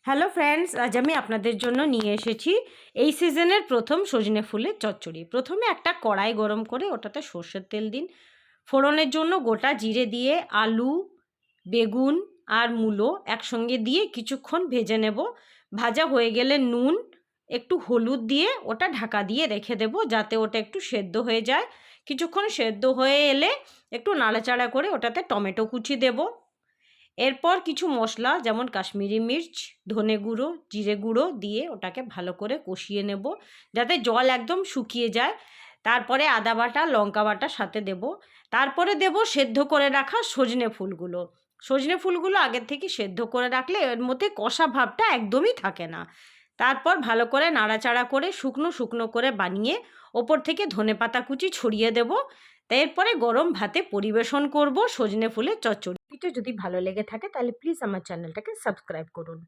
Hello friends, আজ আমি আপনাদের জন্য নিয়ে এসেছি এই সিজনের প্রথম সজনে ফুলের চচ্চড়ি। প্রথমে একটা কড়াই গরম করে ওটাতে সর্ষের তেল দিন। ফোড়নের জন্য গোটা জিরে দিয়ে আলু, বেগুন আর মূলো একসঙ্গে দিয়ে কিছুক্ষণ ভেজে নেব। ভাজা হয়ে গেলে নুন, একটু হলুদ দিয়ে ওটা ঢাকা দিয়ে রেখে দেব, যাতে ওটা একটু সেদ্ধ হয়ে যায়। কিছুক্ষণ সেদ্ধ হয়ে এলে একটু নাড়াচাড়া করে ওটাতে টমেটো কুচি দেব। এরপর কিছু মশলা যেমন কাশ্মীরি মির্চ, ধনে গুঁড়ো, জিরে গুঁড়ো দিয়ে ওটাকে ভালো করে কষিয়ে নেব, যাতে জল একদম শুকিয়ে যায়। তারপরে আদা বাটা, লঙ্কা বাটা সাথে দেব। তারপরে দেব সেদ্ধ করে রাখা সজনে ফুলগুলো। সজনে ফুলগুলো আগের থেকে সেদ্ধ করে রাখলে এর মধ্যে কষা ভাবটা একদমই থাকে না। তারপর ভালো করে নাড়াচাড়া করে শুকনো শুকনো করে বানিয়ে ওপর থেকে ধনেপাতা কুচি ছড়িয়ে দেব। এরপরে গরম ভাতে পরিবেশন করব সজনে ফুলের চচ্চড়ি। ভিডিওটা যদি ভালো লেগে থাকে তাহলে প্লিজ আমার চ্যানেলটাকে সাবস্ক্রাইব করুন।